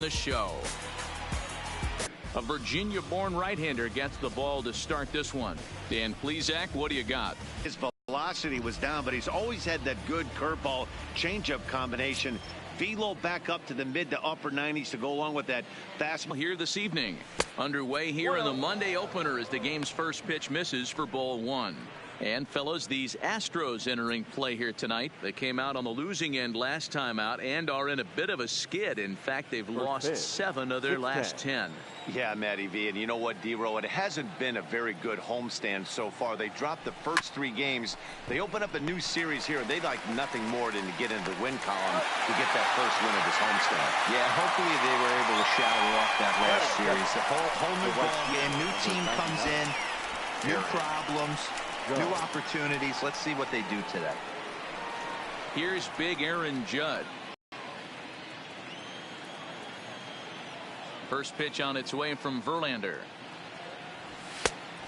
The show. A Virginia-born right-hander gets the ball to start this one. Dan Plesac, what do you got? His velocity was down, but he's always had that good curveball changeup combination. Velo back up to the mid to upper 90s to go along with that fastball here this evening. Underway here in the Monday opener as the game's first pitch misses for ball one. And fellas, these Astros entering play here tonight. They came out on the losing end last time out and are in a bit of a skid. In fact, they've lost 7 of their last 10. Yeah, Matty V, and you know what, D-Row, it hasn't been a very good homestand so far. They dropped the first 3 games. They open up a new series here. They'd like nothing more than to get into the win column to get that first win of this homestand. Yeah, hopefully they were able to shower off that last series. The whole new ball game, new team comes in, new problems, new opportunities. Let's see what they do today. Here's big Aaron Judd. First pitch on its way from Verlander.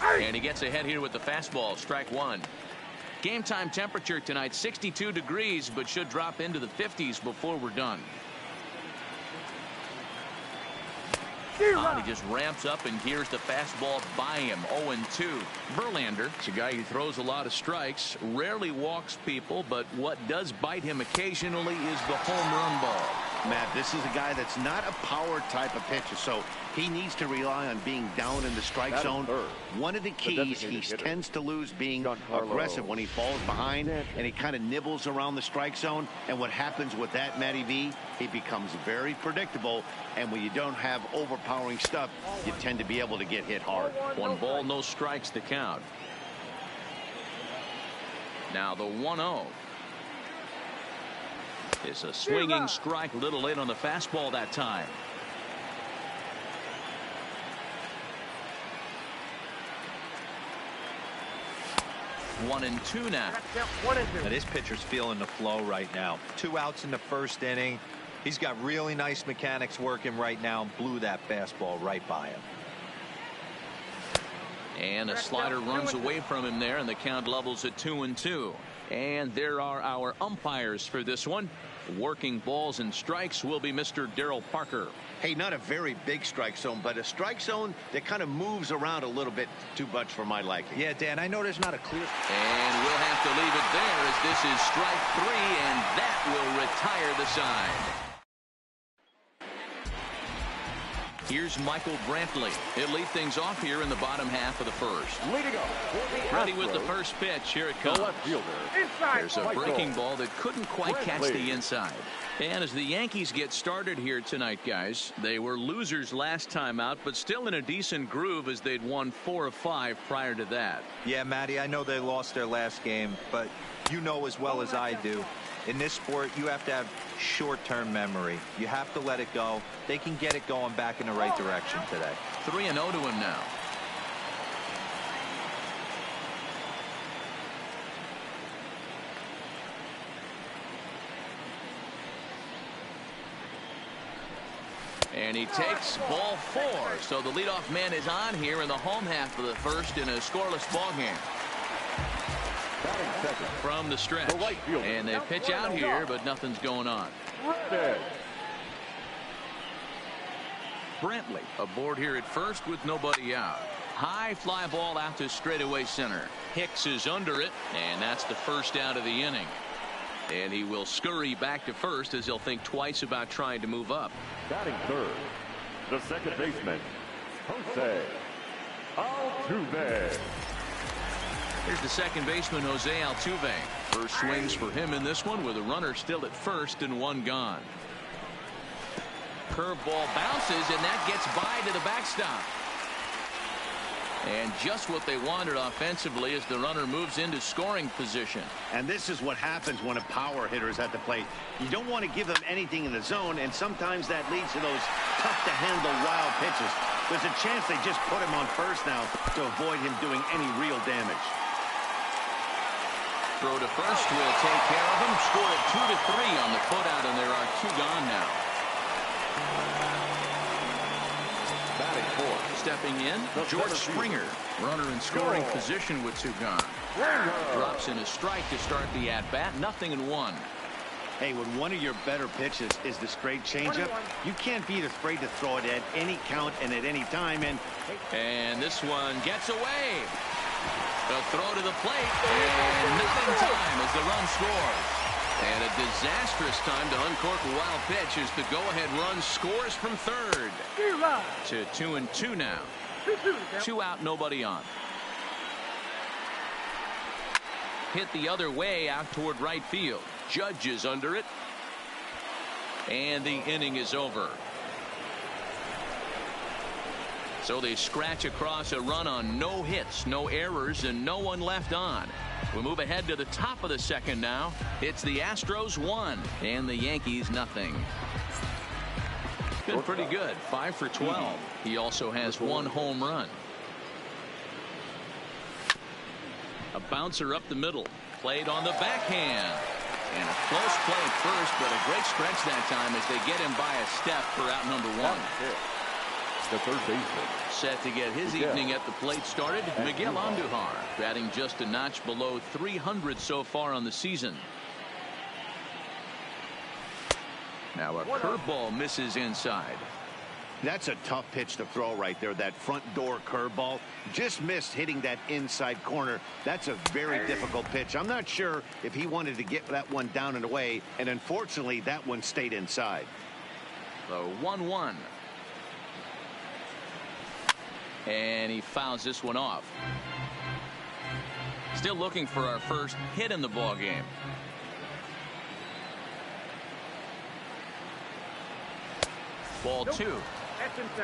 And he gets ahead here with the fastball. Strike one. Game time temperature tonight 62 degrees, but should drop into the 50s before we're done. He just ramps up and gears the fastball by him. 0-2. Verlander, it's a guy who throws a lot of strikes, rarely walks people, but what does bite him occasionally is the home run ball. Matt, this is a guy that's not a power type of pitcher, so he needs to rely on being down in the strike zone. One of the keys, he tends to lose being aggressive when he falls behind, and he kind of nibbles around the strike zone. And what happens with that, Matty V, he becomes very predictable, and when you don't have overpowering stuff, you tend to be able to get hit hard. 1 ball, no strikes to count. Now the 1-0. It's a swinging strike, a little late on the fastball that time. One and two now. Now this pitcher's feeling the flow right now. 2 outs in the first inning. He's got really nice mechanics working right now and blew that fastball right by him. And a slider runs away from him there, and the count levels at 2-2. And there are our umpires for this one. Working balls and strikes will be Mr. Darryl Parker. Hey, not a very big strike zone, but a strike zone that kind of moves around a little bit too much for my liking. Yeah, Dan, I know there's not a clear. And we'll have to leave it there as this is strike 3, and that will retire the side. Here's Michael Brantley. He'll lead things off here in the bottom half of the first. Ready with the first pitch. Here it comes. There's a breaking ball that couldn't quite catch the inside. And as the Yankees get started here tonight, guys, they were losers last time out, but still in a decent groove as they'd won 4 of 5 prior to that. Yeah, Matty, I know they lost their last game, but you know as well as I do, in this sport, you have to have short-term memory. You have to let it go. They can get it going back in the right direction today. 3-0 to him now. And he takes ball 4. So the leadoff man is on here in the home half of the first in a scoreless ball game. From the stretch, and they pitch out here, but nothing's going on. Brantley aboard here at first with nobody out. High fly ball out to straightaway center. Hicks is under it, and that's the first out of the inning. And he will scurry back to first as he'll think twice about trying to move up. Batting third, the second baseman, Jose Altuve. Here's the second baseman, Jose Altuve. First swings for him in this one with a runner still at first and 1 gone. Curveball bounces, and that gets by to the backstop. And just what they wanted offensively as the runner moves into scoring position. And this is what happens when a power hitter is at the plate. You don't want to give them anything in the zone, and sometimes that leads to those tough-to-handle wild pitches. There's a chance they just put him on first now to avoid him doing any real damage. Throw to first will take care of him. Score at 2-3 on the putout, and there are 2 gone now. Batting fourth, stepping in, George Springer. Runner in scoring position with 2 gone. Drops in a strike to start the at-bat. 0-1. Hey, when one of your better pitches is the straight changeup, you can't be afraid to throw it at any count and at any time. And this one gets away. The throw to the plate, and not in time as the run scores. And a disastrous time to uncork a wild pitch as the go-ahead run scores from third. To 2-2 now. 2 out, nobody on. Hit the other way out toward right field. Judge is under it. And the inning is over. So they scratch across a run on no hits, no errors, and no one left on. We move ahead to the top of the second now. It's the Astros 1 and the Yankees nothing. Been pretty good, 5 for 12. He also has 1 home run. A bouncer up the middle, played on the backhand. And a close play at first, but a great stretch that time as they get him by a step for out number 1. The third baseman. Set to get his evening at the plate started, Miguel Andujar, batting just a notch below 300 so far on the season. Now a curveball misses inside. That's a tough pitch to throw right there. That front door curveball just missed hitting that inside corner. That's a very difficult pitch. I'm not sure if he wanted to get that one down and away, and unfortunately that one stayed inside. The 1-1. And he fouls this one off. Still looking for our first hit in the ball game. Ball 2.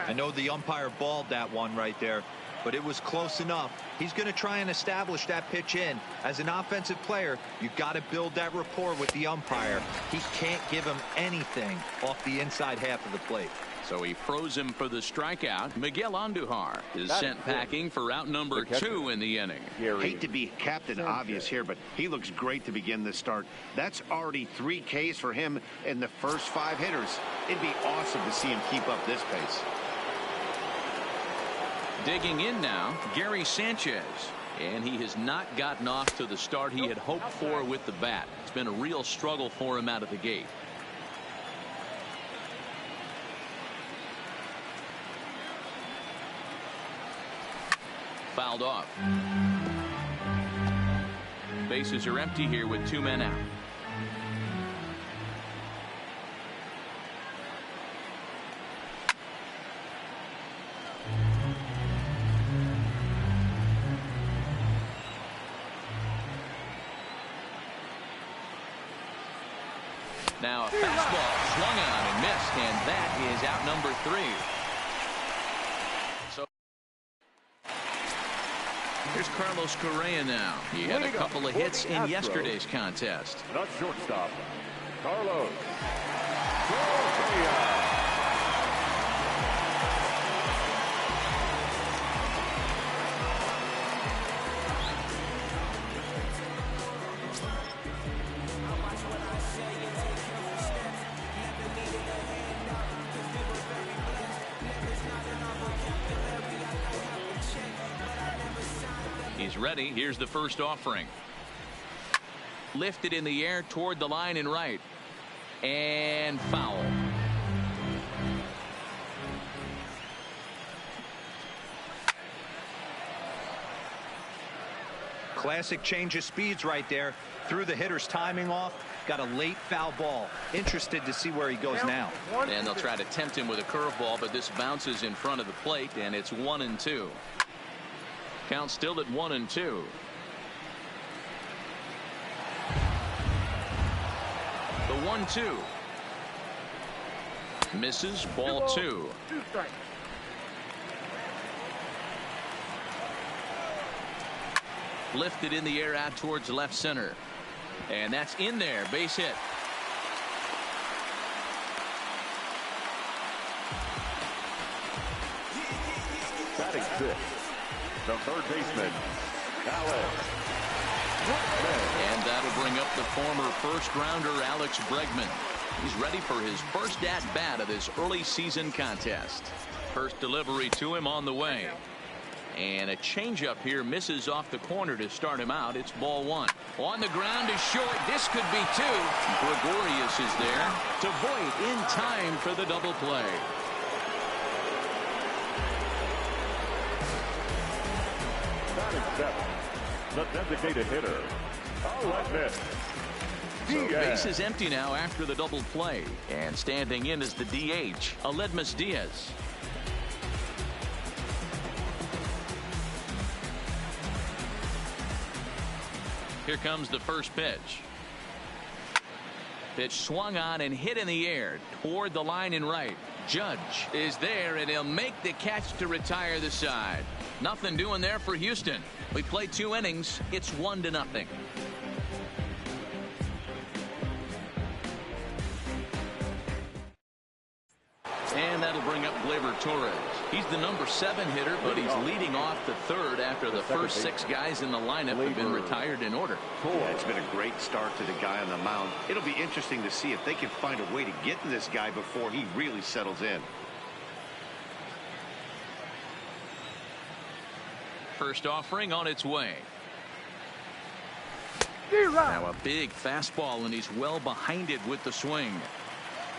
I know the umpire balled that one right there, but it was close enough. He's going to try and establish that pitch in. As an offensive player, you've got to build that rapport with the umpire. He can't give him anything off the inside half of the plate. So he froze him for the strikeout. Miguel Andujar is sent packing for out number 2 in the inning. Hate to be Captain Obvious here, but he looks great to begin this start. That's already 3 Ks for him in the first 5 hitters. It'd be awesome to see him keep up this pace. Digging in now, Gary Sanchez. And he has not gotten off to the start he had hoped for with the bat. It's been a real struggle for him out of the gate. Fouled off. Bases are empty here with 2 men out. Now a fastball swung on and missed, and that is out number 3. Here's Carlos Correa now. He had a couple of hits in yesterday's contest. The shortstop, Carlos Correa. He's ready. Here's the first offering. Lifted in the air toward the line and right. And foul. Classic change of speeds right there. Threw the hitter's timing off. Got a late foul ball. Interested to see where he goes now. And they'll try to tempt him with a curveball, but this bounces in front of the plate, and it's 1-2. Count still at 1-2. The 1-2. Misses, ball 2. Lifted in the air out towards left center. And that's in there. Base hit. Batting 6th. The third baseman, Alex. And that'll bring up the former first-rounder Alex Bregman. He's ready for his first at-bat of this early season contest. First delivery to him on the way. And a changeup here misses off the corner to start him out. It's ball one. On the ground is short. This could be two. Gregorius is there to Voit in time for the double play. The designated hitter, Aledmus. So base is empty now after the double play. And standing in is the DH, Aledmus Diaz. Here comes the first pitch. Pitch swung on and hit in the air toward the line and right. Judge is there, and he'll make the catch to retire the side. Nothing doing there for Houston. We played 2 innings. It's 1-0. And that'll bring up Gleyber Torres. He's the number 7 hitter, but he's leading off the third after the first 6 guys in the lineup have been retired in order. Yeah, it's been a great start to the guy on the mound. It'll be interesting to see if they can find a way to get to this guy before he really settles in. First offering on its way. Now a big fastball, and he's well behind it with the swing.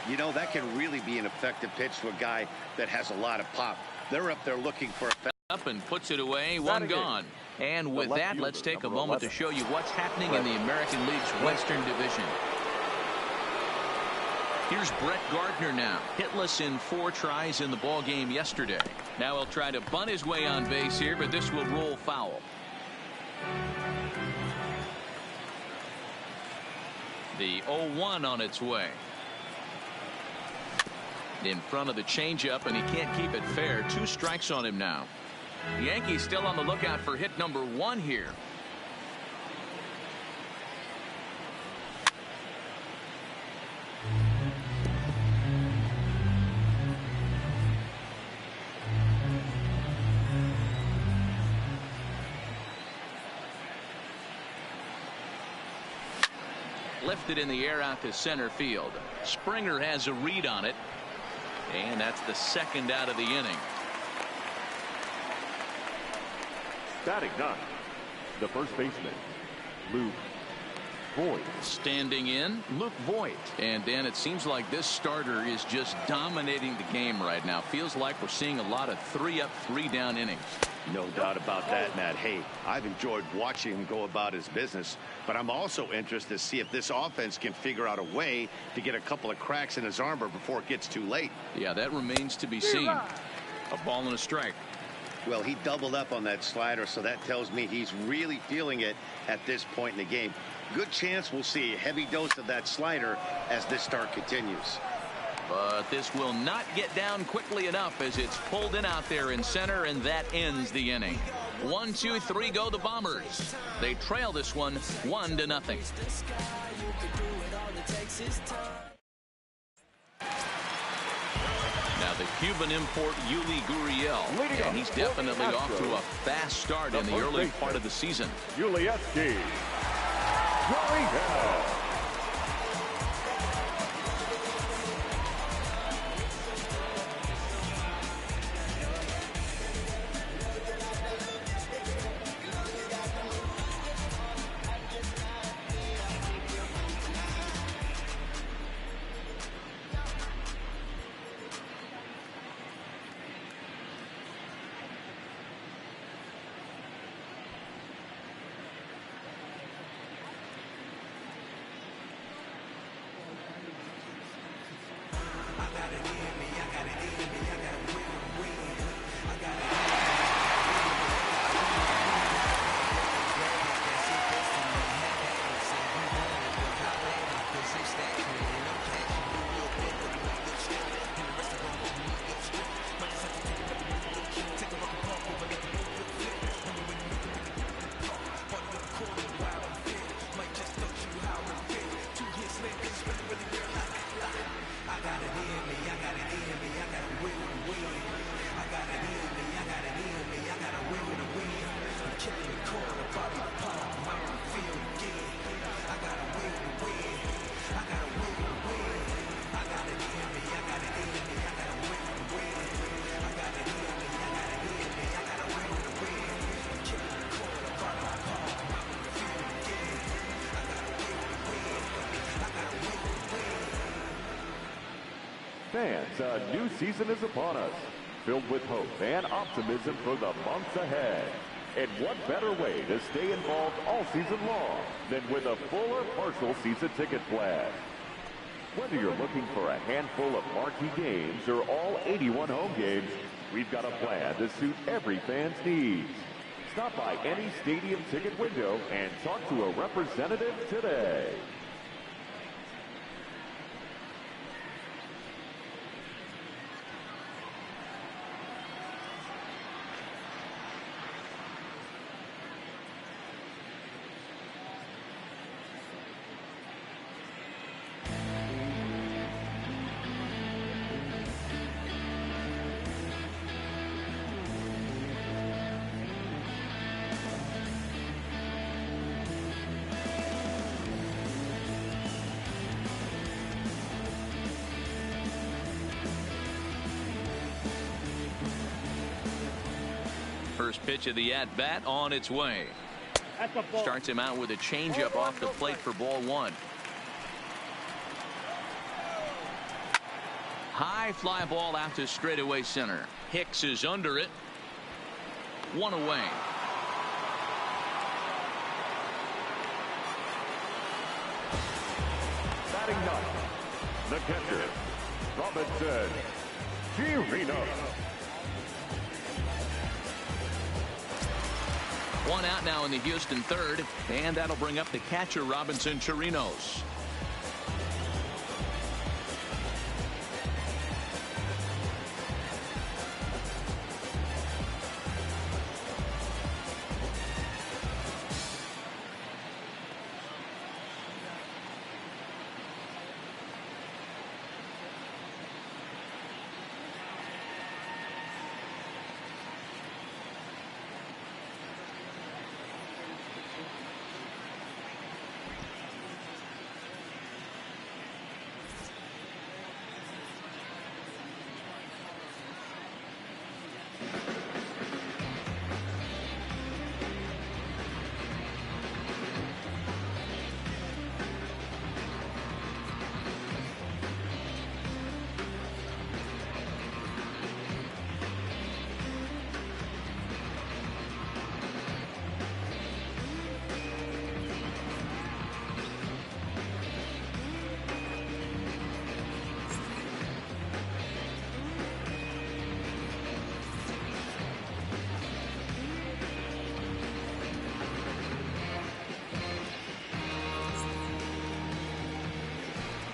You know, that can really be an effective pitch to a guy that has a lot of pop. They're up there looking for a up and puts it away. One gone. And with that, let's take a moment to show you what's happening in the American League's Western Division. Here's Brett Gardner now, hitless in 4 tries in the ball game yesterday. Now he'll try to bunt his way on base here, but this will roll foul. The 0-1 on its way. In front of the changeup, and he can't keep it fair. 2 strikes on him now. The Yankees still on the lookout for hit number 1 here. Lifted in the air out to center field. Springer has a read on it. And that's the 2nd out of the inning. Batting 9, the first baseman, Luke Voit. Standing in, Luke Voit. And Dan, it seems like this starter is just dominating the game right now. Feels like we're seeing a lot of 3-up, 3-down innings. No doubt about that, Matt. Hey, I've enjoyed watching him go about his business, but I'm also interested to see if this offense can figure out a way to get a couple of cracks in his armor before it gets too late. Yeah, that remains to be seen. A ball and a strike. Well, he doubled up on that slider, so that tells me he's really feeling it at this point in the game. Good chance we'll see a heavy dose of that slider as this start continues. But this will not get down quickly enough as it's pulled in out there in center, and that ends the inning. 1, 2, 3 go the Bombers. They trail this one 1-0. Now the Cuban import Yuli Gurriel, and he's definitely off to a fast start in the early part of the season. Gurriel. A new season is upon us, filled with hope and optimism for the months ahead. And what better way to stay involved all season long than with a full or partial season ticket plan? Whether you're looking for a handful of marquee games or all 81 home games, we've got a plan to suit every fan's needs. Stop by any stadium ticket window and talk to a representative today. First pitch of the at-bat on its way. Starts him out with a changeup off the plate for ball one. High fly ball out to straightaway center. Hicks is under it. One away. Batting ninth, the catcher, Robinson Chirino. One out now in the Houston third, and that'll bring up the catcher, Robinson Chirinos.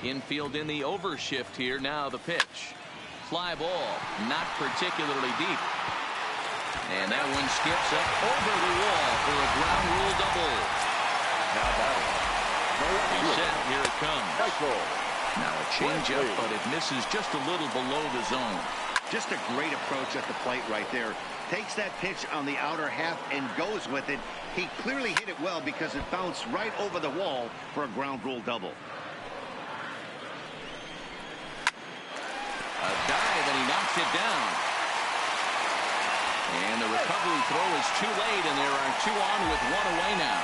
Infield in the overshift here. Now the pitch. Fly ball, not particularly deep. And that one skips up over the wall for a ground rule double. Now batting. Set, here it comes. Now a changeup, but it misses just a little below the zone. Just a great approach at the plate right there. Takes that pitch on the outer half and goes with it. He clearly hit it well because it bounced right over the wall for a ground rule double. A dive, and he knocks it down. And the recovery throw is too late, and there are two on with one away now.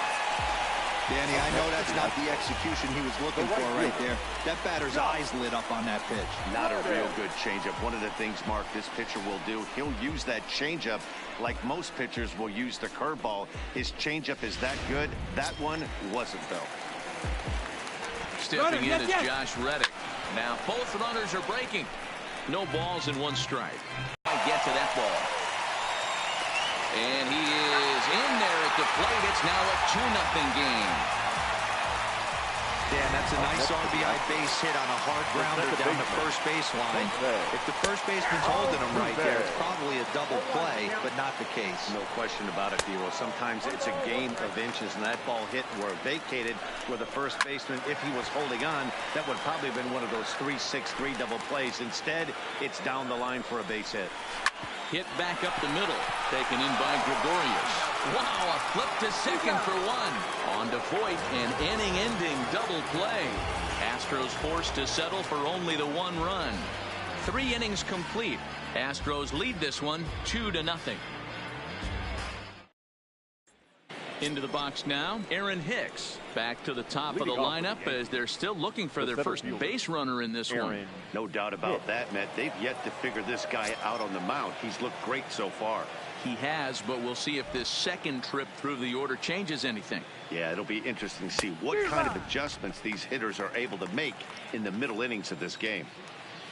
Danny, I know that's not the execution he was looking for right there. That batter's eyes lit up on that pitch. Not a real good changeup. One of the things, Mark, this pitcher will do, he'll use that changeup like most pitchers will use the curveball. His changeup is that good. That one wasn't, though. Stepping in is Josh Reddick. Now both runners are breaking. No balls and one strike. Get to that ball. And he is in there at the plate. It's now a 2-0 game. Dan, that's a nice RBI base hit on a hard grounder down the first baseline. If the first baseman's holding him right there, it's probably a double play, but not the case. No question about it, Vivo. Sometimes it's a game of inches, and that ball hit where vacated where the first baseman, if he was holding on, that would probably have been one of those 3-6-3 double plays. Instead, it's down the line for a base hit. Hit back up the middle, taken in by Gregorius. Wow, a flip to second for one. On to Voit, an inning-ending double play. Astros forced to settle for only the one run. 3 innings complete. Astros lead this one 2-0. Into the box now, Aaron Hicks. Back to the top of the lineup as they're still looking for their first base runner in this one. No doubt about that, Matt. They've yet to figure this guy out on the mound. He's looked great so far. He has, but we'll see if this second trip through the order changes anything. Yeah, it'll be interesting to see what kind of adjustments these hitters are able to make in the middle innings of this game.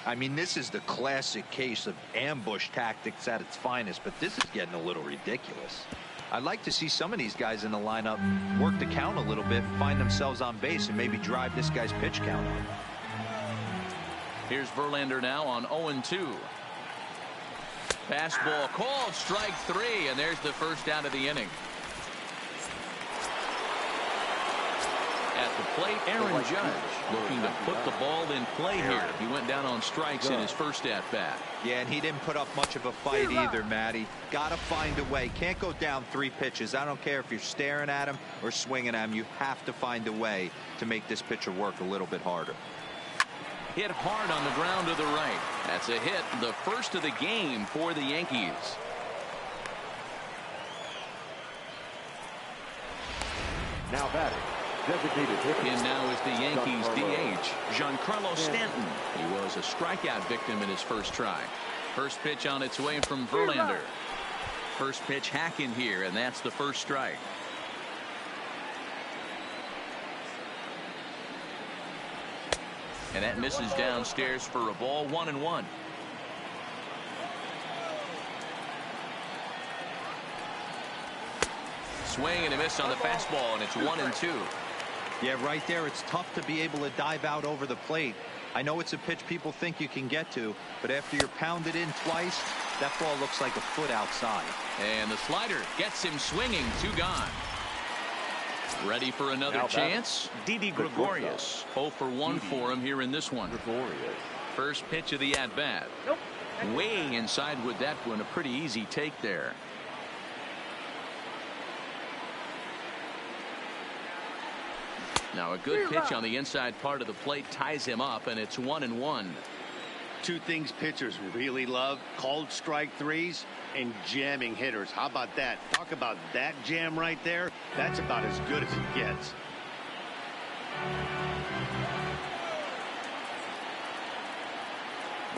I mean, this is the classic case of ambush tactics at its finest, but this is getting a little ridiculous. I'd like to see some of these guys in the lineup work the count a little bit, find themselves on base, and maybe drive this guy's pitch count up. Here's Verlander now on 0-2. Fastball called, strike 3, and there's the first out of the inning. At the plate, Aaron Judge looking to put the ball in play here. He went down on strikes in his first at-bat. Yeah, and he didn't put up much of a fight either, Matty. Got to find a way. Can't go down 3 pitches. I don't care if you're staring at him or swinging at him. You have to find a way to make this pitcher work a little bit harder. Hit hard on the ground to the right. That's a hit, the first of the game for the Yankees. Now batting, designated hitter. In now is the Yankees DH, Giancarlo Stanton. He was a strikeout victim in his first try. First pitch on its way from Verlander. First pitch hacking here, and that's the first strike. And that misses downstairs for a ball, 1-1. Swing and a miss on the fastball, and it's 1-2. Yeah, right there, it's tough to be able to dive out over the plate. I know it's a pitch people think you can get to, but after you're pounded in twice, that ball looks like a foot outside. And the slider gets him swinging, 2 gone. Ready for another chance? Didi Gregorius. 0 for 1 for him here in this one. First pitch of the at-bat. Way inside with that one. A pretty easy take there. Now a good pitch on the inside part of the plate ties him up, and it's 1-1. 2 things pitchers really love: called strike 3s and jamming hitters. How about that? Talk about that jam right there. That's about as good as it gets.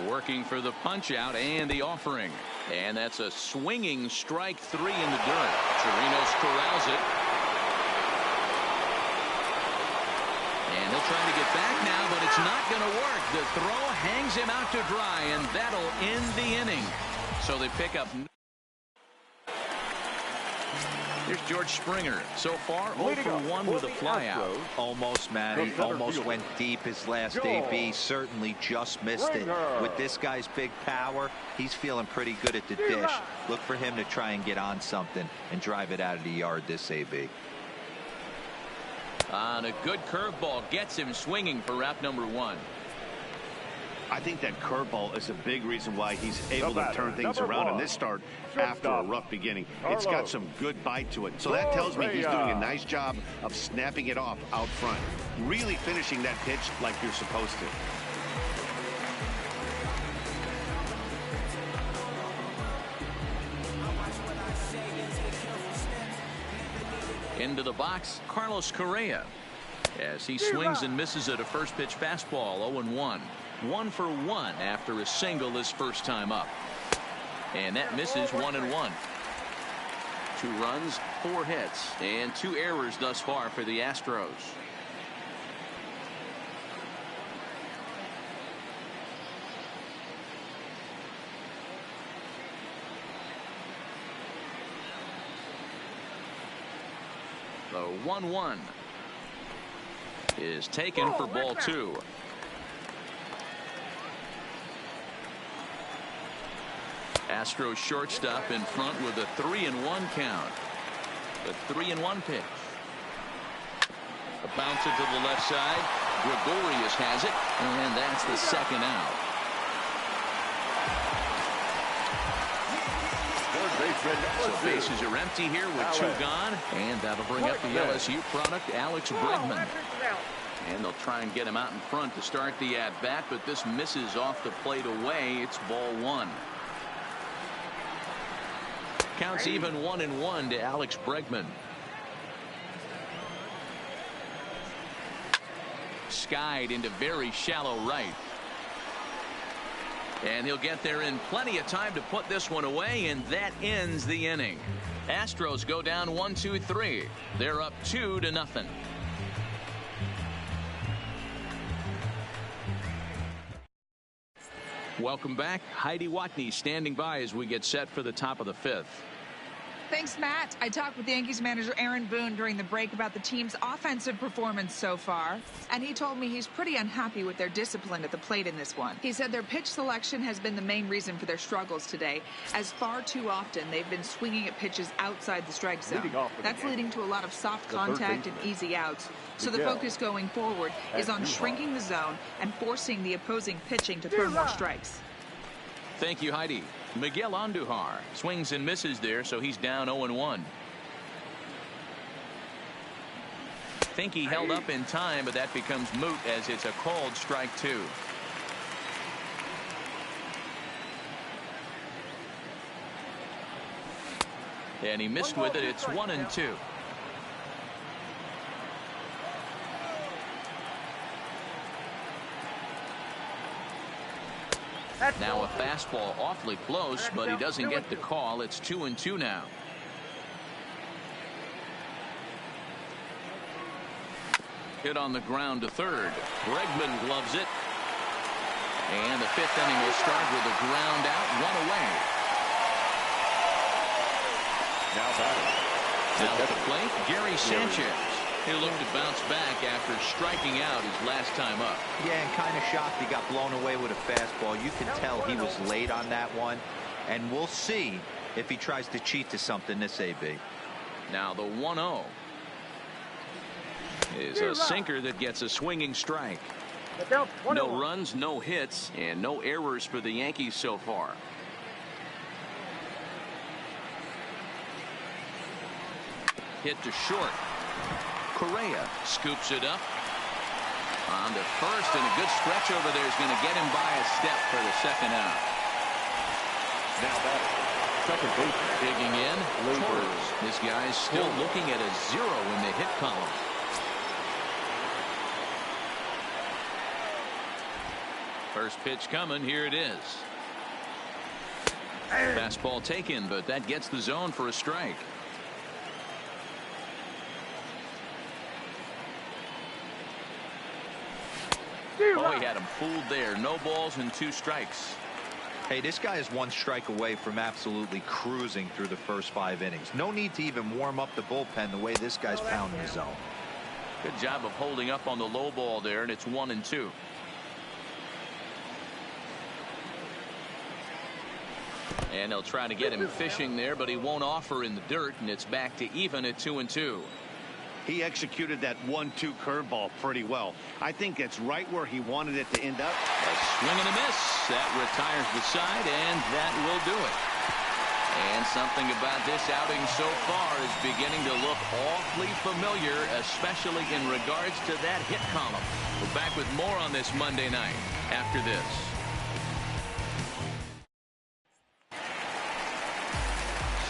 Working for the punch out and the offering, and that's a swinging strike 3 in the dirt. Chirinos corrals it, and he'll try to get back now, but it's not going to work. The throw hangs him out to dry, and that'll end the inning. So they pick up. Here's George Springer. So far, 0 for 1 with a flyout. Almost, Matty. Almost went deep his last AB. Certainly just missed it. With this guy's big power, he's feeling pretty good at the dish. Look for him to try and get on something and drive it out of the yard this AB. On a good curveball gets him swinging for route number 1. I think that curveball is a big reason why he's able to turn things around in this start after a rough beginning. It's got some good bite to it. So that tells me he's doing a nice job of snapping it off out front. Really finishing that pitch like you're supposed to. Into the box, Carlos Correa, as he swings and misses at a first pitch fastball. 0-1. 1 for 1 after a single his first time up, and that misses. 1-1. 2 runs, 4 hits, and 2 errors thus far for the Astros. The 1-1 is taken for ball 2. Astros shortstop in front with a 3-1 count. The 3-1 pitch. A bouncer to the left side. Gregorius has it, and that's the second out. So bases are empty here with 2 gone, and that'll bring up the LSU product, Alex Bregman. And they'll try and get him out in front to start the at-bat, but this misses off the plate away. It's ball 1. Counts even 1-1 to Alex Bregman. skied into very shallow right. And he'll get there in plenty of time to put this one away, and that ends the inning. Astros go down 1-2-3. They're up 2-0. Welcome back. Heidi Watney standing by as we get set for the top of the fifth. Thanks, Matt. I talked with Yankees manager Aaron Boone during the break about the team's offensive performance so far, and he told me he's pretty unhappy with their discipline at the plate in this one. He said their pitch selection has been the main reason for their struggles today, as far too often they've been swinging at pitches outside the strike zone. That's leading to a lot of soft contact and easy outs, so the focus going forward is on shrinking the zone and forcing the opposing pitching to throw more strikes. Thank you, Heidi. Miguel Andujar swings and misses there, so he's down 0-1. Think he held up in time, but that becomes moot as it's a called strike 2. And he missed with it. It's 1-2. Now a fastball awfully close, but he doesn't get the call. It's 2-2 now. Hit on the ground to third. Bregman gloves it. And the fifth inning will start with a ground out, one away. Now at the plate, Gary Sanchez. He looked to bounce back after striking out his last time up. Yeah, and kind of shocked he got blown away with a fastball. You can tell he was late on that one, and we'll see if he tries to cheat to something this AB. Now the 1-0 is a sinker that gets a swinging strike. No runs, no hits, and no errors for the Yankees so far. Hit to short. Correa scoops it up on to first, and a good stretch over there is going to get him by a step for the second out. Now that second base digging in. Torres. This guy's still looking at a 0 in the hit column. First pitch coming. Here it is. Fastball taken, but that gets the zone for a strike. Oh, he had him fooled there. No balls and 2 strikes. Hey, this guy is 1 strike away from absolutely cruising through the first 5 innings. No need to even warm up the bullpen the way this guy's pounding the zone. Good job of holding up on the low ball there, and it's 1-2. And they'll try to get him fishing there, but he won't offer in the dirt, and it's back to even at 2-2. He executed that 1-2 curveball pretty well. I think it's right where he wanted it to end up. A swing and a miss. That retires the side, and that will do it. And something about this outing so far is beginning to look awfully familiar, especially in regards to that hit column. We're back with more on this Monday night after this.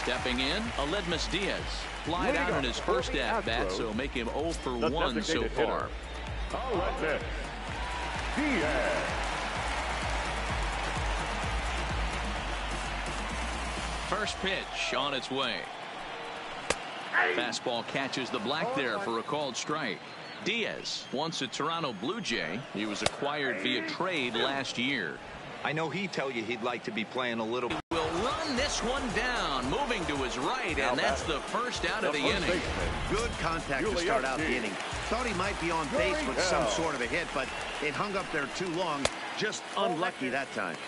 Stepping in, Aledmus Diaz. Flied out in his first at-bat, so make him 0 for 1 so far. Aledmus Diaz. First pitch on its way. Fastball catches the black there for a called strike. Diaz, once a Toronto Blue Jay, he was acquired via trade last year. I know he'd tell you he'd like to be playing a little. Will run this one down, moving to his right, and that's the first out of the inning. Good contact to start out the inning. Thought he might be on base with some sort of a hit, but it hung up there too long. Just unlucky that time.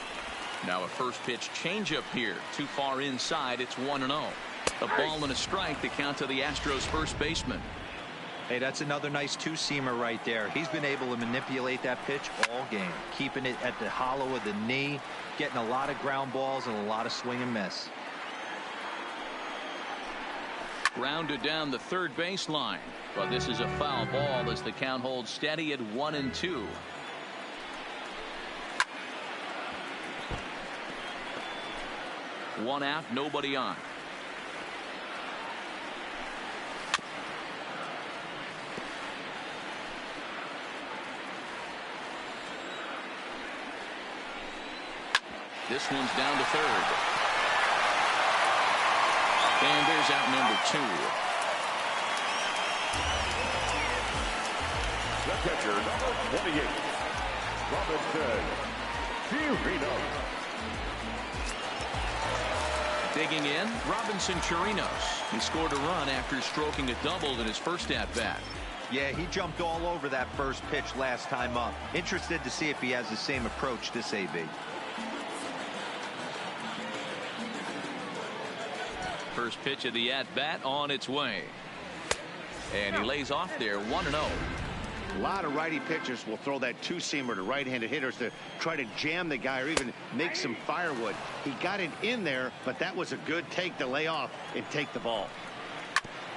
Now a first pitch changeup here. Too far inside. It's 1-0. A ball and a strike to count to the Astros first baseman. Hey, that's another nice 2-seamer right there. He's been able to manipulate that pitch all game, keeping it at the hollow of the knee, getting a lot of ground balls and a lot of swing and miss. Grounded down the third baseline, but this is a foul ball as the count holds steady at 1-2. One out, nobody on. This one's down to third. And there's out number 2. The catcher, number 28, Robinson Chirinos. Digging in, Robinson Chirinos. He scored a run after stroking a double in his first at-bat. Yeah, he jumped all over that first pitch last time up. Interested to see if he has the same approach this AB. First pitch of the at-bat on its way. And he lays off there 1-0. A lot of righty pitchers will throw that two-seamer to right-handed hitters to try to jam the guy or even make some firewood. He got it in there, but that was a good take to lay off and take the ball.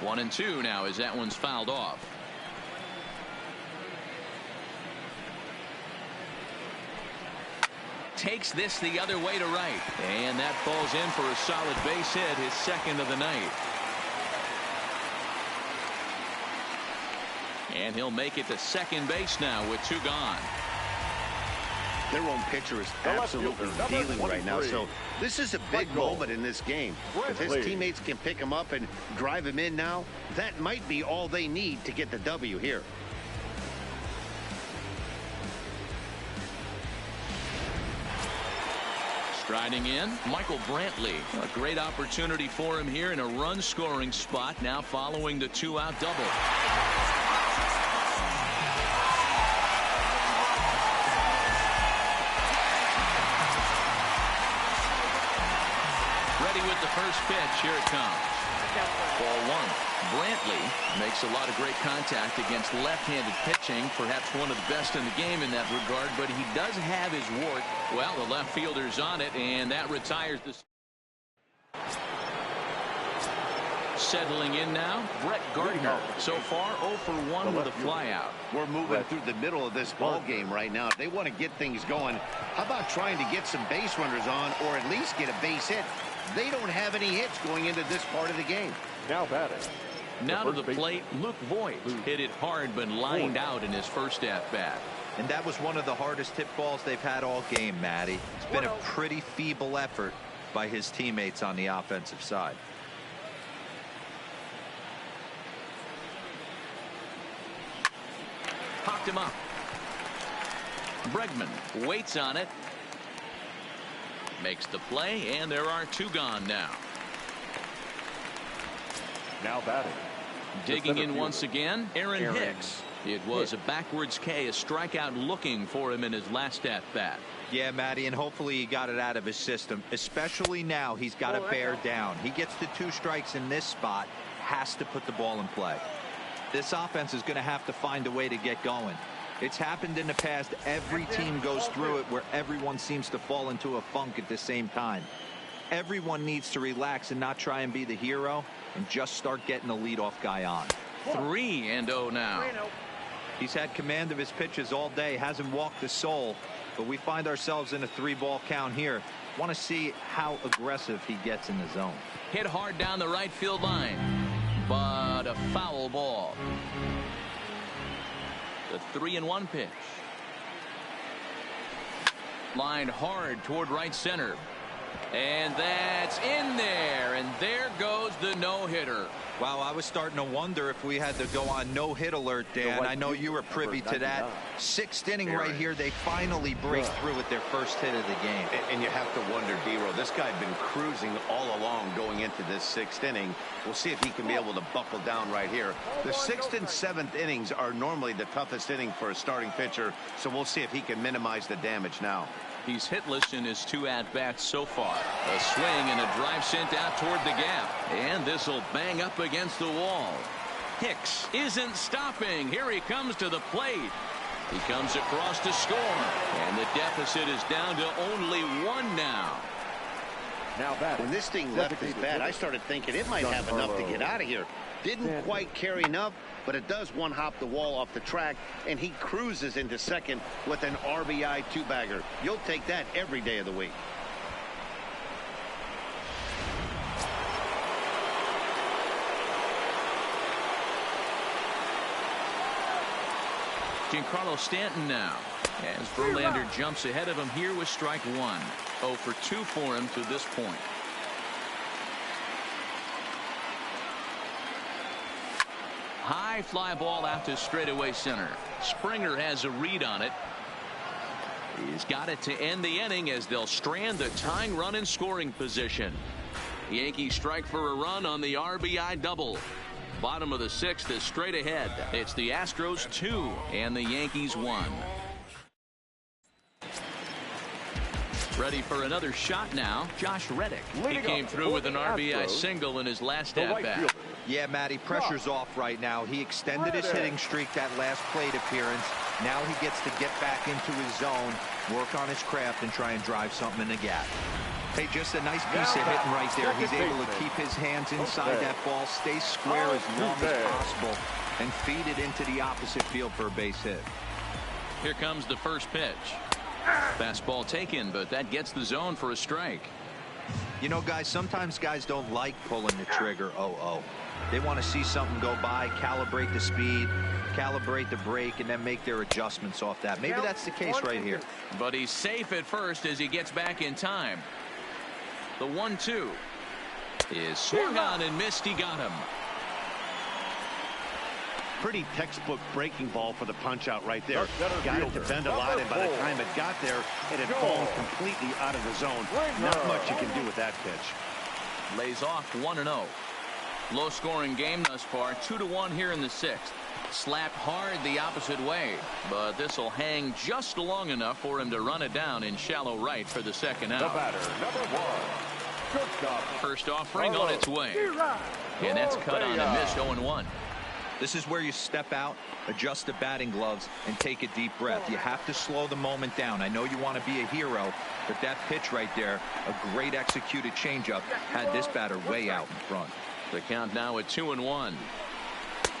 1-2 now as that one's fouled off. Takes this the other way to right. And that falls in for a solid base hit, his second of the night. And he'll make it to second base now with 2 gone. Their own pitcher is absolutely dealing right now. So this is a big moment in this game. If his teammates can pick him up and drive him in now, that might be all they need to get the W here. Striding in, Michael Brantley. A great opportunity for him here in a run-scoring spot now following the 2-out double. With the first pitch, here it comes. Ball 1. Brantley makes a lot of great contact against left-handed pitching, perhaps one of the best in the game in that regard, but he does have his wart. Well, the left fielder's on it, and that retires the... Settling in now, Brett Gardner. So far, 0 for 1 with a flyout. We're moving through the middle of this ball game right now. If they want to get things going, how about trying to get some base runners on or at least get a base hit? They don't have any hits going into this part of the game. Now batting. Now to the plate, Luke Voigt. Hit it hard but lined out in his first at-bat. And that was one of the hardest hit balls they've had all game, Matty. It's been a pretty feeble effort by his teammates on the offensive side. Popped him up. Bregman waits on it. Makes the play, and there are 2 gone now. Now batting. Digging in once again, Aaron Hicks. It was a backwards K, a strikeout looking for him in his last at-bat. Yeah, Matty, and hopefully he got it out of his system, especially now he's got to bear down. He gets the 2 strikes in this spot, has to put the ball in play. This offense is going to have to find a way to get going. It's happened in the past. Every team goes through it where everyone seems to fall into a funk at the same time. Everyone needs to relax and not try and be the hero and just start getting the leadoff guy on. 3-0 now. He's had command of his pitches all day, hasn't walked a soul, but we find ourselves in a 3-ball count here. Want to see how aggressive he gets in the zone. Hit hard down the right field line, but a foul ball. The 3-1 pitch. Lined hard toward right center. And that's in there. And there goes the no-hitter. Wow, I was starting to wonder if we had to go on no-hit alert, Dan. I know you were privy to that. 6th inning right here, they finally break through with their first hit of the game. And you have to wonder, D-Row, this guy had been cruising all along going into this 6th inning. We'll see if he can be able to buckle down right here. The 6th and 7th innings are normally the toughest inning for a starting pitcher, so we'll see if he can minimize the damage now. He's hitless in his 2 at-bats so far. A swing and a drive sent out toward the gap. And this will bang up against the wall. Hicks isn't stopping. Here he comes to the plate. He comes across to score. And the deficit is down to only 1 now. When this thing left his bat, I started thinking it might have enough to get out of here. Didn't quite carry enough, but it does one-hop the wall off the track, and he cruises into second with an RBI 2-bagger. You'll take that every day of the week. Giancarlo Stanton now, as Verlander jumps ahead of him here with strike one. 0 for 2 for him to this point. High fly ball out to straightaway center. Springer has a read on it. He's got it to end the inning as they'll strand the tying run in scoring position. The Yankees strike for a run on the RBI double. Bottom of the 6th is straight ahead. It's the Astros 2 and the Yankees 1. Ready for another shot now, Josh Reddick. He came through with an RBI single in his last at-bat. Yeah, Matty, pressure's off right now. He extended his hitting streak that last plate appearance. Now he gets to get back into his zone, work on his craft, and try and drive something in the gap. Hey, just a nice piece of hitting right there. He's able to keep his hands inside that ball, stay square as long as possible, and feed it into the opposite field for a base hit. Here comes the first pitch. Fastball taken, but that gets the zone for a strike. You know, guys, sometimes guys don't like pulling the trigger. They want to see something go by, calibrate the speed, calibrate the brake, and then make their adjustments off that. Maybe that's the case right here. But he's safe at first as he gets back in time. The 1-2 is swung on and missed. He got him. Pretty textbook breaking ball for the punch out right there. Got it to bend a lot, and by the time it got there, it had fallen completely out of the zone. Not much you can do with that pitch. Lays off 1-0. Low scoring game thus far. 2-1 here in the 6th. Slapped hard the opposite way, but this will hang just long enough for him to run it down in shallow right for the second out. The batter, number 1. First offering on its way, and that's cut on and missed. 0-1. This is where you step out, adjust the batting gloves, and take a deep breath. You have to slow the moment down. I know you want to be a hero, but that pitch right there, a great executed changeup, had this batter way out in front. The count now at 2-1.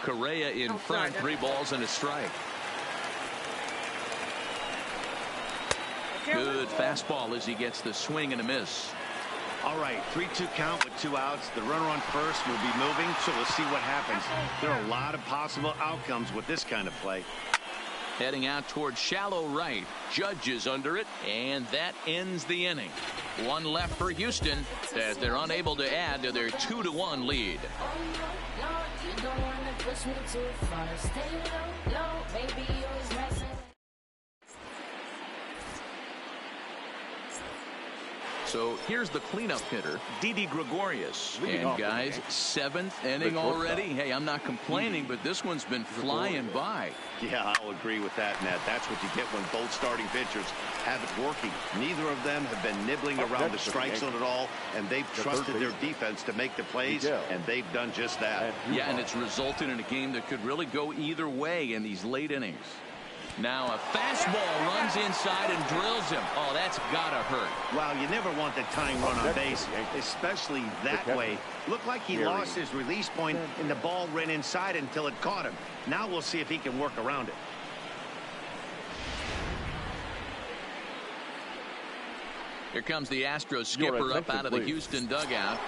Correa in front, 3 balls and a strike. Good fastball as he gets the swing and a miss. All right, 3-2 count with 2 outs. The runner on first will be moving, so we'll see what happens. There are a lot of possible outcomes with this kind of play. Heading out towards shallow right. Judge is under it, and that ends the inning. 1 left for Houston as they're unable to add to their 2-1 lead. So here's the cleanup hitter, Didi Gregorius. And guys, 7th inning already. Hey, I'm not complaining, but this one's been flying by. Yeah, I'll agree with that, Ned. That's what you get when both starting pitchers have it working. Neither of them have been nibbling around the strike zone at all, and they've trusted their defense to make the plays, and they've done just that. Yeah, and it's resulted in a game that could really go either way in these late innings. Now a fastball runs inside and drills him. Oh, that's gotta hurt. Well, you never want the tying run on base, especially that way. Looked like he lost his release point, and the ball ran inside until it caught him. Now we'll see if he can work around it. Here comes the Astros skipper up out of the Houston dugout,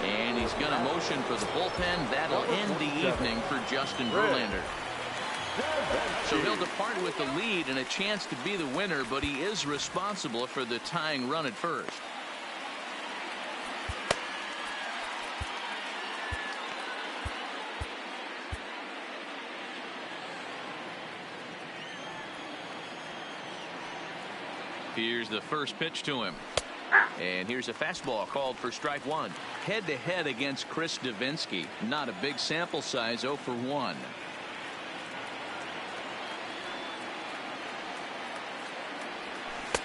and he's going to motion for the bullpen. That'll end the evening for Justin Verlander. So he'll depart with the lead and a chance to be the winner, but he is responsible for the tying run at first. Here's the first pitch to him. And here's a fastball called for strike 1. Head-to-head against Chris Davinsky. Not a big sample size, 0 for 1.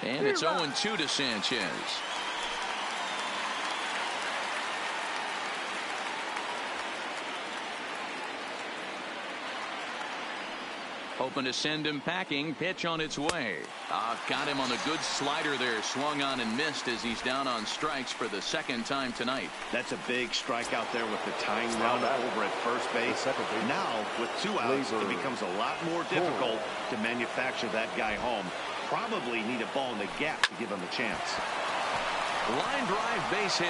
And it's 0-2 to Sanchez. Hoping to send him packing. Pitch on its way. Got him on a good slider there. Swung on and missed as he's down on strikes for the second time tonight. That's a big strikeout there with the tying run over at first base. Now, with 2 outs, it becomes a lot more difficult to manufacture that guy home. Probably need a ball in the gap to give him a chance. Line drive base hit.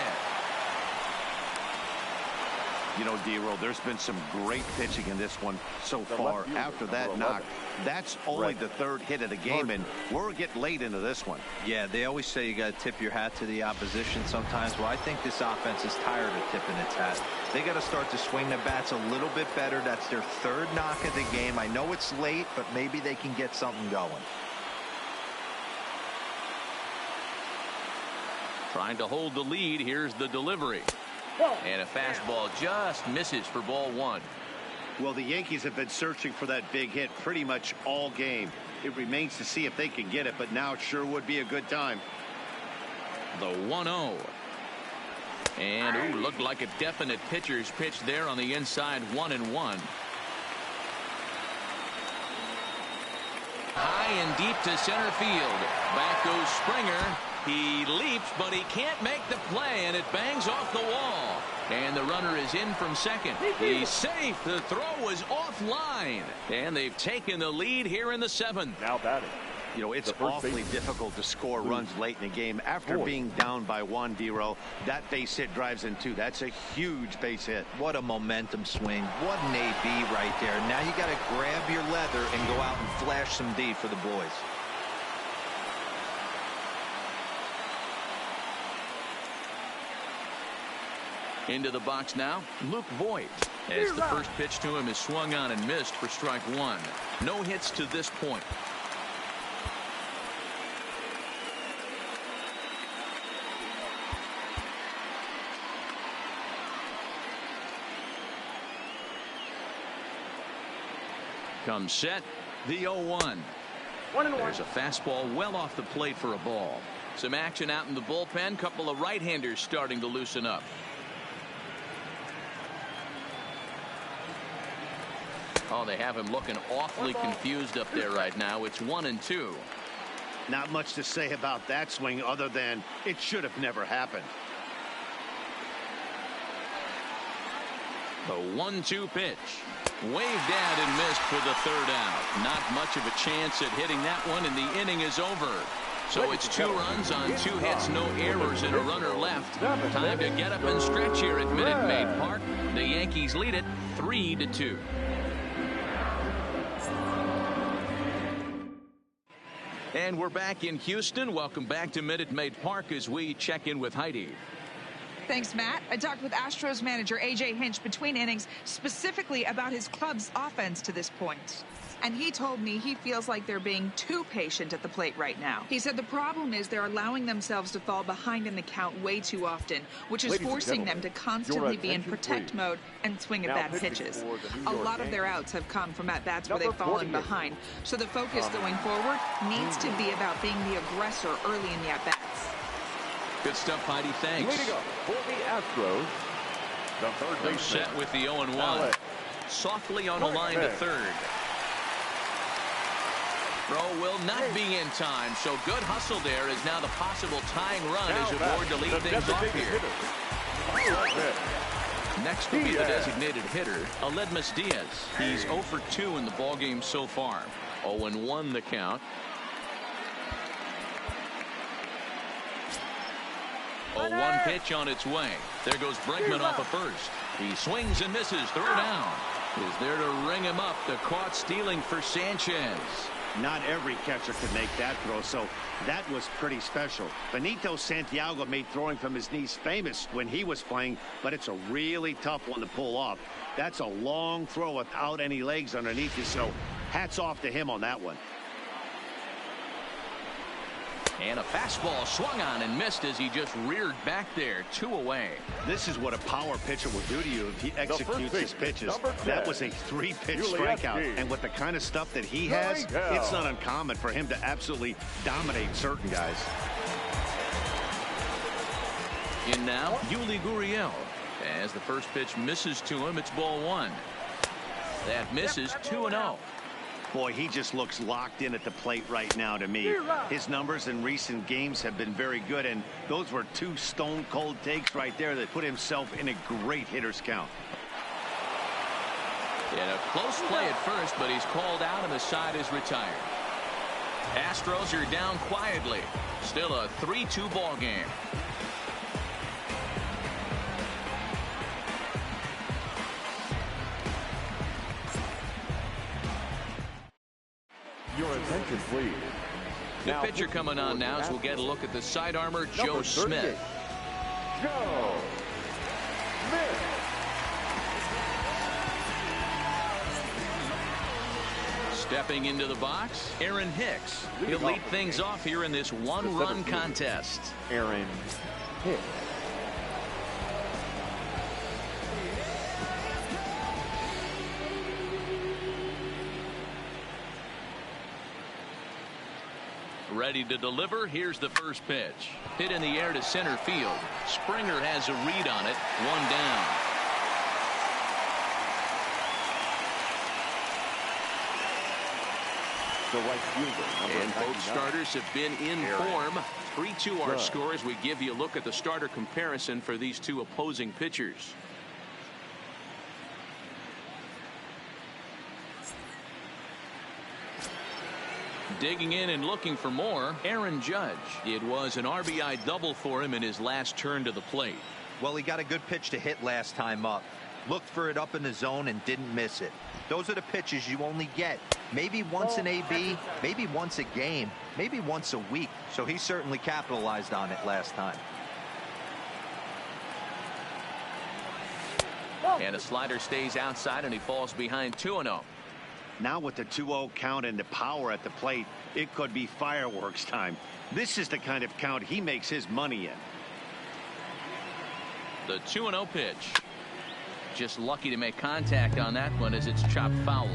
You know, D-Roll, there's been some great pitching in this one so far. After that knock, that's only the third hit of the game, and we're getting late into this one. Yeah, they always say you got to tip your hat to the opposition sometimes. Well, I think this offense is tired of tipping its hat. They got to start to swing the bats a little bit better. That's their third knock of the game. I know it's late, but maybe they can get something going. Trying to hold the lead. Here's the delivery. And a fastball just misses for ball one. Well, the Yankees have been searching for that big hit pretty much all game. It remains to see if they can get it, but now it sure would be a good time. The 1-0. And looked like a definite pitcher's pitch there on the inside. 1-1. High and deep to center field. Back goes Springer. He leaps, but he can't make the play, and it bangs off the wall. And the runner is in from second. He's safe. The throw was offline. And they've taken the lead here in the seventh. Now batting. You know, it's awfully difficult to score runs late in the game. After being down by one, D-Row, that base hit drives in two. That's a huge base hit. What a momentum swing. What an AB right there. Now you got to grab your leather and go out and flash some D for the boys. Into the box now, Luke Voigt. As the first pitch to him is swung on and missed for strike one. No hits to this point. Comes set, the 0-1. There's a fastball well off the plate for a ball. Some action out in the bullpen. Couple of right-handers starting to loosen up. Oh, they have him looking awfully confused up there right now. It's 1-2. Not much to say about that swing other than it should have never happened. The 1-2 pitch. Waved out and missed for the third out. Not much of a chance at hitting that one, and the inning is over. So it's 2 runs on 2 hits, no errors, and a runner left. Time to get up and stretch here at Minute Maid Park. The Yankees lead it 3-2. And we're back in Houston. Welcome back to Minute Maid Park as we check in with Heidi. Thanks, Matt. I talked with Astros manager A.J. Hinch between innings specifically about his club's offense to this point. And he told me he feels like they're being too patient at the plate right now. He said the problem is they're allowing themselves to fall behind in the count way too often, which is forcing them to constantly be in protect mode and swing at bad pitches. A lot of their outs have come from at-bats where they've fallen behind. So the focus going forward needs to be about being the aggressor early in the at-bats. Good stuff, Heidi. Thanks. Leading up for the Astros, the third baseman. Set with the 0-1. Softly on a line to third. Throw will not be in time, so good hustle there is now the possible tying run as you board to lead things off here. Next will be the designated hitter, Aledmus Diaz. He's 0 for 2 in the ballgame so far. 0-1 the count. 0-1 pitch on its way. There goes Bregman off of first. He swings and misses. Throw down. Is there to ring him up. The caught stealing for Sanchez. Not every catcher can make that throw, so that was pretty special. Benito Santiago made throwing from his knees famous when he was playing, but it's a really tough one to pull off. That's a long throw without any legs underneath you, so hats off to him on that one. And a fastball swung on and missed as he just reared back there. 2 away. This is what a power pitcher will do to you if he executes his pitches. That was a 3-pitch strikeout. And with the kind of stuff that he has, it's not uncommon for him to absolutely dominate certain guys. In now, Yuli Gurriel. As the first pitch misses to him, it's ball 1. That misses. 2-0. Boy, he just looks locked in at the plate right now to me. His numbers in recent games have been very good, and those were 2 stone-cold takes right there that put himself in a great hitter's count. In a close play at first, but he's called out and the side is retired. Astros are down quietly. Still a 3-2 ball game. attention, please. The pitcher coming on now as we'll get a look at the side armor, Joe Smith. Joe Smith. Stepping into the box, Aaron Hicks. He'll lead things off here in this one-run contest. Aaron Hicks. Ready to deliver. Here's the first pitch. Hit in the air to center field. Springer has a read on it. One down. The right fielder, and both starters have been in form. 3-2 our score as we give you a look at the starter comparison for these two opposing pitchers. Digging in and looking for more, Aaron Judge. It was an RBI double for him in his last turn to the plate. Well, he got a good pitch to hit last time up. Looked for it up in the zone and didn't miss it. Those are the pitches you only get maybe once in AB, maybe once a game, maybe once a week. So he certainly capitalized on it last time. And a slider stays outside and he falls behind 2-0. Now with the 2-0 count and the power at the plate, it could be fireworks time. This is the kind of count he makes his money in. The 2-0 pitch. Just lucky to make contact on that one as it's chopped foul.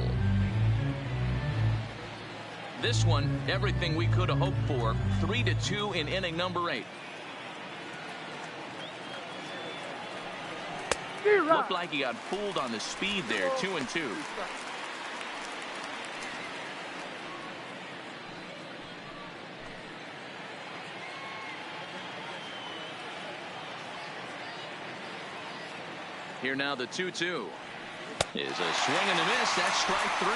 This one, everything we could have hoped for. 3-2 in inning number 8. Looked like he got fooled on the speed there. 2-2. Here now the 2-2 is a swing and a miss. That's strike 3.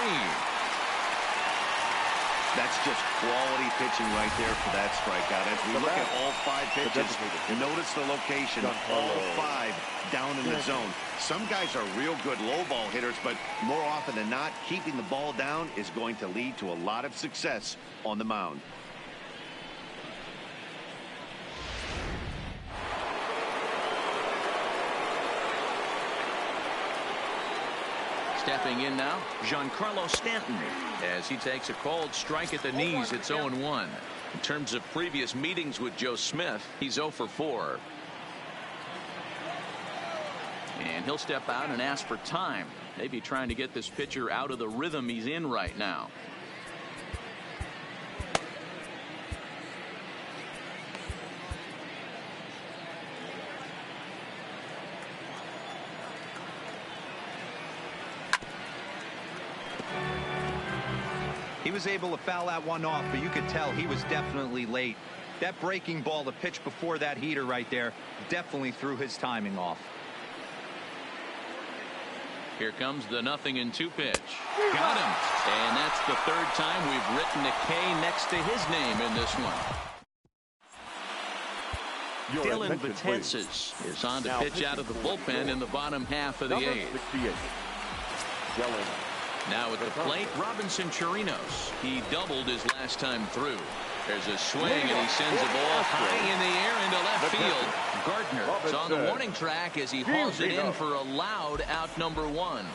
That's just quality pitching right there for that strikeout. As we look at all 5 pitches, notice the location. All 5 down in the zone. Some guys are real good low ball hitters, but more often than not, keeping the ball down is going to lead to a lot of success on the mound. Stepping in now, Giancarlo Stanton, as he takes a called strike at the knees. It's 0-1. In terms of previous meetings with Joe Smith, he's 0 for 4. And he'll step out and ask for time. Maybe trying to get this pitcher out of the rhythm he's in right now. He was able to foul that one off, but you could tell he was definitely late. That breaking ball, the pitch before that heater right there, definitely threw his timing off. Here comes the 0-2 pitch. Got him. And that's the 3rd time we've written a K next to his name in this one. Dylan Betances is on to pitch out of the bullpen in the bottom half of the 8th. Now at the plate, Robinson Chirinos. He doubled his last time through. There's a swing, and he sends a ball high in the air into left field. Gardner is on the warning track as he hauls it in for a loud out number 1.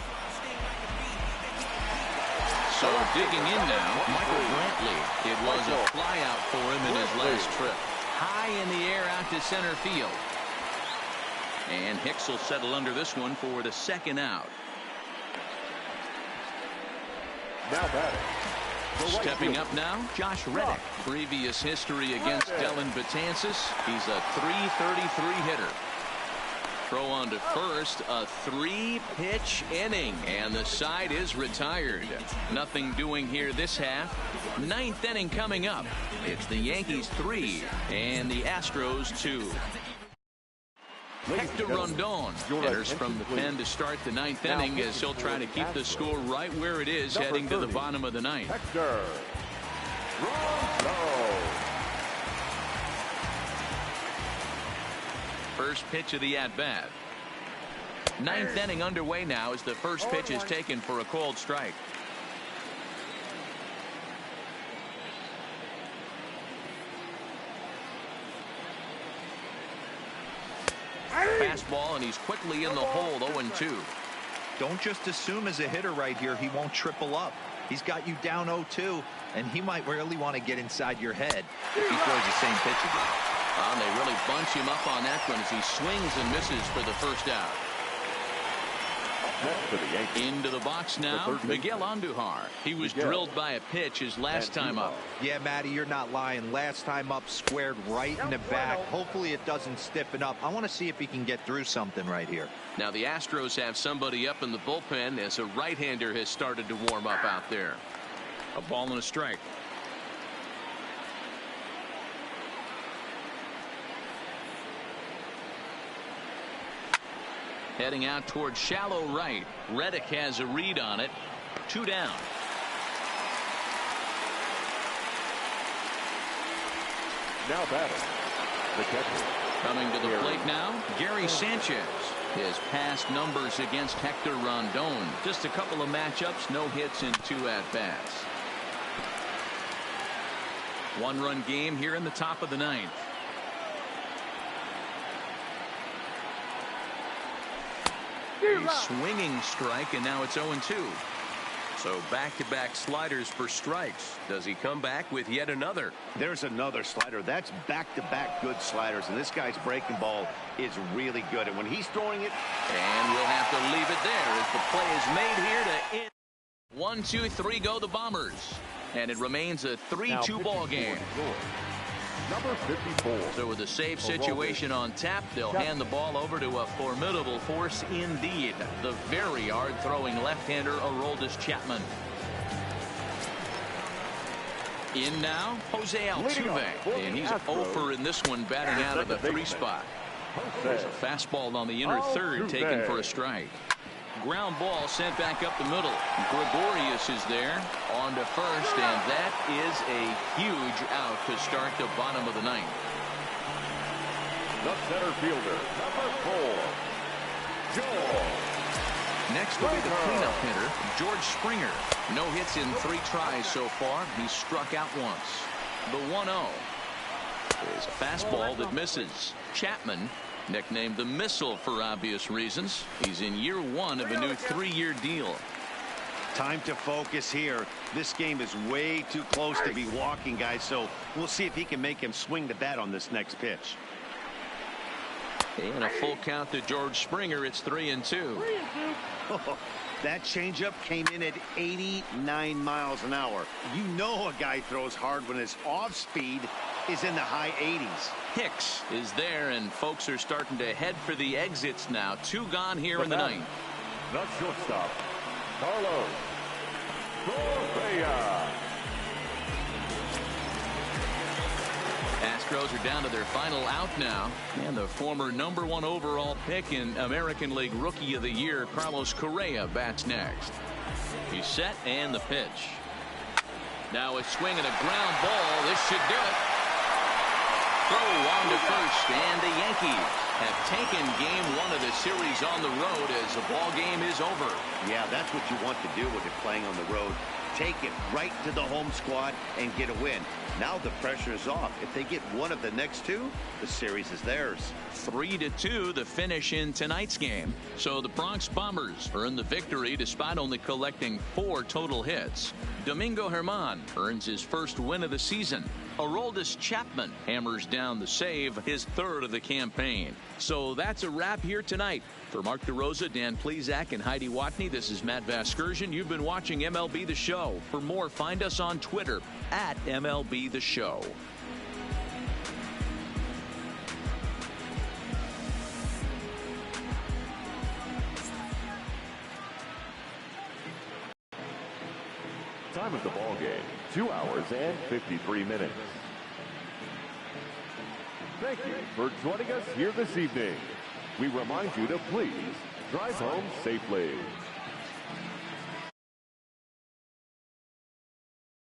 So digging in now, Michael Brantley. It was a flyout for him in his last trip. High in the air out to center field. And Hicks will settle under this one for the 2nd out. Now batting. Stepping up now, Josh Reddick. Previous history against Dylan Betances. He's a .333 hitter. Throw on to first, a 3-pitch inning, and the side is retired. Nothing doing here this half. 9th inning coming up. It's the Yankees 3 and the Astros 2. Hector Rondon enters from the pen to start the 9th inning as he'll try to keep the score right where it is heading to the bottom of the 9th. Hector Rondon. First pitch of the at-bat. 9th inning underway now as the first pitch is taken for a called strike. fastball, and he's quickly in the hole, 0-2. Don't just assume as a hitter right here he won't triple up. He's got you down 0-2, and he might really want to get inside your head if he throws the same pitch again. They really bunch him up on that one as he swings and misses for the first out. Into the box now, Miguel Andujar. He was drilled by a pitch his last time up. Yeah, Matty, you're not lying. Last time up, squared right in the back. Hopefully it doesn't stiffen up. I want to see if he can get through something right here. Now the Astros have somebody up in the bullpen as a right-hander has started to warm up out there. A ball and a strike. Heading out towards shallow right. Reddick has a read on it. 2 down. Now batting, the catcher. Coming to the plate now, Gary Sanchez. His past numbers against Hector Rondon. Just a couple of matchups, no hits in 2 at-bats. 1-run game here in the top of the 9th. A swinging strike, and now it's 0-2. So back-to-back sliders for strikes. Does he come back with yet another? There's another slider. That's back-to-back good sliders, and this guy's breaking ball is really good. And when he's throwing it, and we'll have to leave it there as the play is made here to end. 1, 2, 3 go the Bombers, and it remains a 3-2 ball game. Number 54. So with a save situation on tap, they'll hand the ball over to a formidable force indeed. The very hard-throwing left-hander Aroldis Chapman. In now, Jose Altuve, and he's 0 in this one, batting out of the 3 spot. There's a fastball on the inner third, taken for a strike. Ground ball sent back up the middle. Gregorius is there on to first, and that is a huge out to start the bottom of the 9th. The center fielder, number 4, Joel. Next will be the cleanup hitter, George Springer. No hits in 3 tries so far. He struck out once. The 1-0 is a fastball that misses. Chapman, nicknamed the Missile for obvious reasons. He's in year 1 of a new 3-year deal. time to focus here. This game is way too close to be walking, guys, so we'll see if he can make him swing the bat on this next pitch. And a full count to George Springer. It's 3-2. That changeup came in at 89 miles an hour. You know a guy throws hard when his off speed is in the high 80s. Hicks is there, and folks are starting to head for the exits now. 2 gone here in the 9th. The shortstop, Carlos Correa. Astros are down to their final out now, and the former #1 overall pick in American League Rookie of the Year, Carlos Correa, bats next. He's set, and the pitch. Now a swing and a ground ball. This should do it. Throw on to first, and the Yankees have taken game 1 of the series on the road as the ball game is over. Yeah, that's what you want to do when you're playing on the road. Take it right to the home squad and get a win. Now the pressure is off. If they get one of the next 2, the series is theirs. 3-2 the finish in tonight's game. So the Bronx Bombers earn the victory despite only collecting 4 total hits. Domingo Germán earns his first win of the season. Aroldis Chapman hammers down the save, his 3rd of the campaign. So that's a wrap here tonight. For Mark DeRosa, Dan Plesac, and Heidi Watney, this is Matt Vasgersian. You've been watching MLB The Show. For more, find us on Twitter at MLB The Show. Time of the ball game, 2 hours and 53 minutes. Thank you for joining us here this evening. We remind you to please drive home safely.